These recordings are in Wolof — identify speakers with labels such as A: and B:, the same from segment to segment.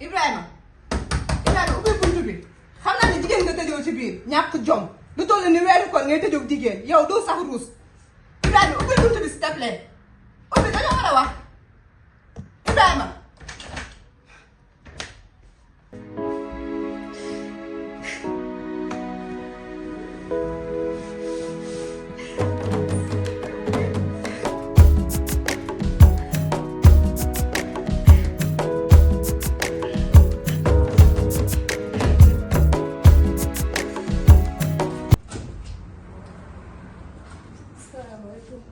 A: Ibrahima ubbi buntu bi xam naa ne jigéen nga tëjoo ci biir ñàkk jom lu toll ni weeru koor ngay tëjoo jigéen yow doo sax ruus Ibrahima ubbi buntu bi s'il te plaît ubbi dañoo war a wax Ibrahima.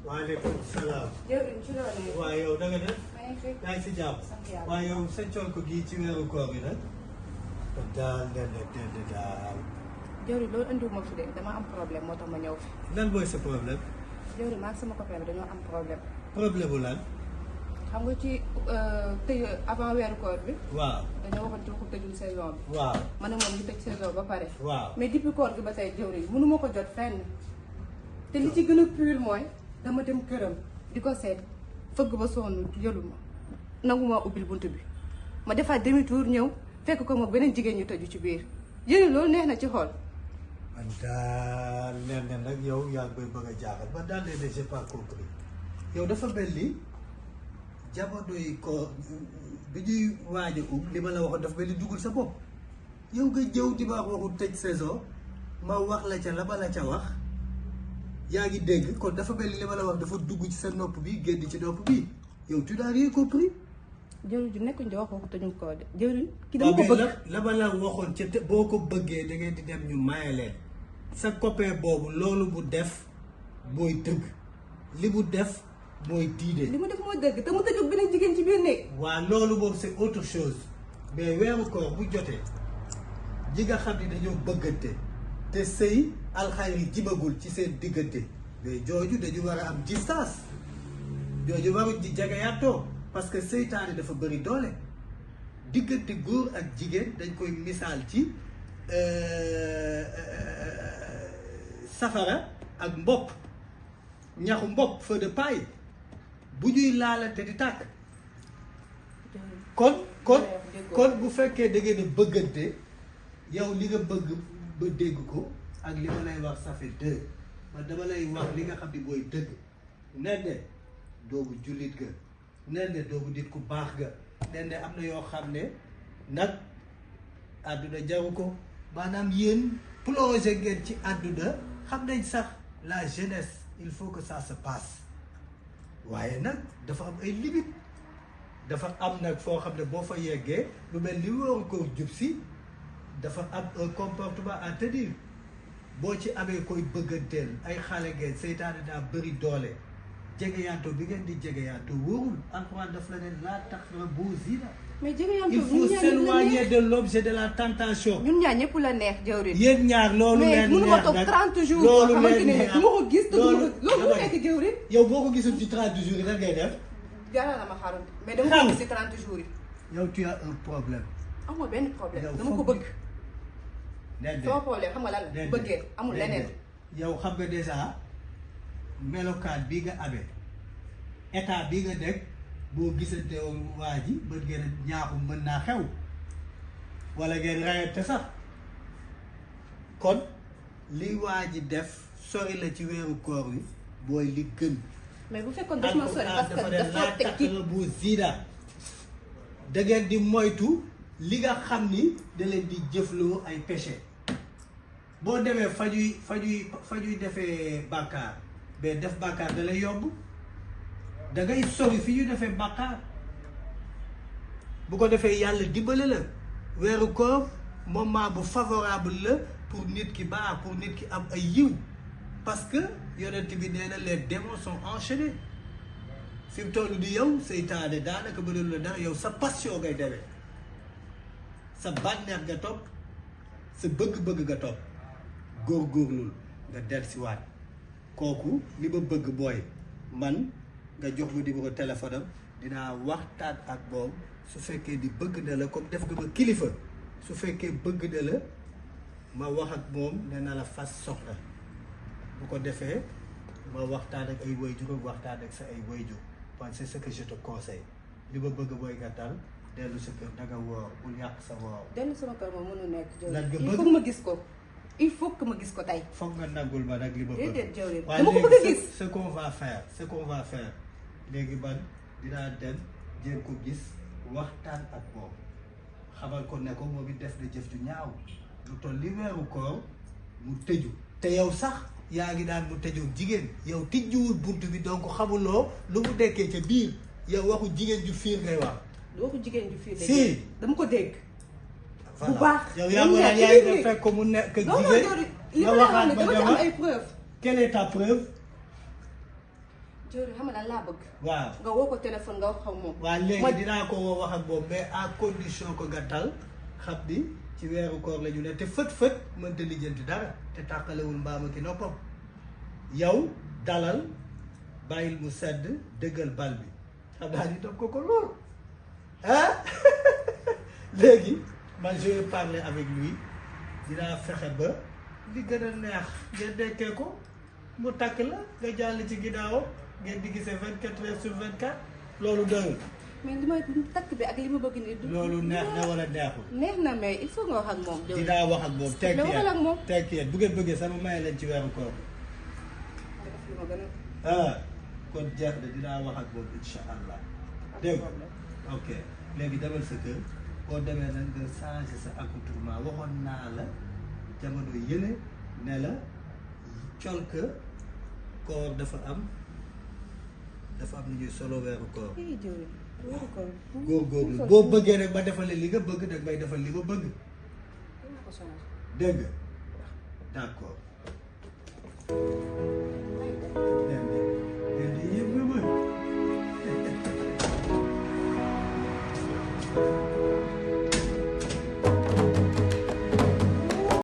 B: waaleykum salaam. waaye yow da nga def. yaa ngi si jàmm. waaye yow sa col ko gii ci weeru koor bi nag. daal daal.
C: jawri loolu andiwuma fi de dama am problème moo tax ma ñëw fi.
B: lan mooy sa problème.
C: jawri maa sama copain bi dañoo am problème.
B: problème bu lan.
C: xam nga ci tëj avant weeru koor bi.
B: waaw.
C: dañoo waxoon ci waxu tëjul saison bi.
B: waaw.
C: ma ne moom ñu tëj saison ba pare.
B: waaw.
C: mais depuis koor gi ba tey jawri mënu ma ko jot fenn. te li ci gën a pur mooy dama dem këram di ko seet fëgg ba sonn jëlu ma nangu maa ubbil bunt bi ma defaat demi tour ñëw fekk ko moom beneen jigéen ñu tëju ci biir jëri loolu neex na ci xool.
B: man daal nen ne nag yow yaa ngi koy bëgg a jaaxal man daal ne j'ai pas compris yow dafa mel ni jamono yi ko bi ñuy waaj a li ma la waxoon dafa mel ni dugul sa bopp yow nga jëw di ma waxu tëj saison ma wax la ca la ma la ca wax yaa ngi dégg kon dafa mel ni li ma la wax dafa dugg ci sa nopp bi génn ci nopp bi yow tu n'as rien compris.
C: jëriñ ju nekkuñ di wax waxu tëjuñ ko de jëriñ ki dama ko bëgg
B: la ma la waxoon ca te boo ko bëggee da ngeen di dem ñu maye leen sa copain boobu loolu bu def mooy dëgg li mu def mooy diide.
C: li mu def mooy dëgg te mu tëju beneen jigéen ci biir néeg.
B: waaw loolu moom c'est autre chose mais weeru koor bu jotee ji nga xam ni dañoo bëggante te sëy alxayri jibagul ci seen diggante mais jooju dañu war a am distance jooju waruñ di jegeyaatoo parce que seytaane dafa bëri doole diggante góor ak jigéen dañ koy misaal ci safara ak mbopp ñaxu mbopp feu de paille bu ñuy laalante di tàkk kon bu fekkee da ngeen a bëggante yow li nga bëgg ba dégg ko ak li ma lay wax ça fait deux man dama lay wax li nga xam ni mooy dëgg nen ne doogu jullit ga nen ne doogu nit ku baax ga nen ne am na yoo xam ne nag àdduna jaru ko maanaam yéen plongé ngeen ci àdduna xam nañ sax la jeunesse il faut que ça se passe waaye nag dafa am ay limites dafa am nag foo xam ne boo fa yeggee lu mel ni wóoru ko jub si dafa am un comportement à tenir boo ci amee koy bëgganteel ay xale ngeen seytaane daa bëri doole jegeyanto bi ngeen di jegeyanto wóorul Alxuraan daf la ne laa taqrabu zina.
C: mais jegeyanto
B: il faut s'éloigner de l'objet de la tentation.
C: ñun ñaar ñëpp la neex jawriñ.
B: yéen ñaar loolu leen neex nag
C: mais mënuma toog 30 jours.
B: loolu
C: xamante
B: leen
C: ne
B: neex
C: du ma ko gis te loolu mu nekk jawriñ.
B: yow boo ko gisul ci 30 jours yi lan ngay def.
C: jaral na ma xaru mais dama ko gis ci 30 jours yi.
B: yow tu as un problème.
C: amul benn problème
B: yow
C: dama ko bëgg.
B: nen
C: sama problème xam nga lan la bëggee amul leneen.
B: yow xam nga déjà melokaan bi nga amee état bi nga nekk boo gisante waa ji mën ngeen a ñaaxu mën naa xew wala ngeen rayante sax kon li waa ji def sori la ci weeru koor wi booy li gën.
C: mais bu fekkoon daf ma sori parce que dafa teg ci
B: bu zida da ngeen di moytu li nga xam ni da leen di jëfloo ay péché boo demee fa ñuy defee bàkkaar mais def bàkkaar da lay yomb da ngay sori fi ñuy defee bàkkaar bu ko defee yàlla dimbale la weeru koor moment bu favorable la pour nit ki baax pour nit ki am ay yiw parce que yonent bi nee na les démons sont enchaînés fi mu toll di yow seytaane daanaka mënul la dara yow sa passion ngay demee sa bànneex nga topp sa bëgg-bëgg nga topp góorgóorlul nga dellusiwaat kooku li ma bëgg booy man nga jox ma numéro téléphone am dinaa waxtaan ak moom su fekkee di bëgg na la comme def nga ma kilifa su fekkee bëgg na la ma wax ak moom ne na la fas soxla bu ko defee ma waxtaan ak ay wayjur waxtaan ak sa ay wayjur parce que c'est ce que je te conseille li ma bëgg mooy nga dal dellu sa kër danga woor bul yàq sa woor.
C: dellu sama kër moom mënu nekk
B: lan nga
C: jëwriñ il
B: bëgg
C: faut ma gis ko il faut que ma gis ko tey.
B: foog nga nangul ma nag li ma bëgg.
C: déedéet jëwriñ
B: waaye
C: dama ko bëgg a
B: léegi
C: gis.
B: ce qu'on va faire léegi man dinaa dem jéem ko gis waxtaan ak moom xamal ko ne ko moom it def na jëf ju ñaaw lu toll li weeru koor mu tëju te yow sax yaa ngi daan mu tëju jigéen yow tijjuwul bunt bi donc xamuloo lu mu dekkee ca biir yow waxu jigéen ju fiir ngay wax.
C: waxu jigéen ju fii
B: si
C: dama ko dégg.
B: voilà
C: bu baax
B: yow yaa ngi naan yaa ngi fekk ko mu nekk ak jigéen nga waxaat
C: dama ci am ay preuve.
B: quelle est ta preuve.
C: jëwriñ xam nga lan laa bëgg.
B: waaw
C: nga woo ko téléphone nga wax ak moom.
B: waaw léegi dinaa ko woo wax ak moom mais à condition ko nga dal xam ni ci weeru koor la ñu ne te fët mënta lijjanti dara te tàqalewul mbaama ki noppam yow dalal bàyyil mu sedd dëggal bal bi xam naa ni daf ko lool ah léegi man je vais parler avec lui dinaa fexe ba li gën a neex ngeen dekkee ko mu takk la nga jàll ci ginnaawam ngeen di gisee 24 heures sur 24 loolu doyul.
C: mais li ma takk bi ak li ma bëgg nii.
B: loolu neex na wala neexul.
C: neex na mais il faut nga wax ak moom.
B: dinaa wax ak moom
C: waxal ak moom
B: tekki bu ngeen bëggee sama may leen ci weeru koor. Kon jeex na dinaa wax ak moom incha allah dégg ok léegi demal sa kër boo demee nag nga changé sa accoutrement waxoon naa la jamono yële ne la col que koor dafa am lu ñuy solo weeru koor. góorgóorlu boo bëggee rek ma defal li nga bëgg nag may defal li ma bëgg dégg nga d'accord. Thank you.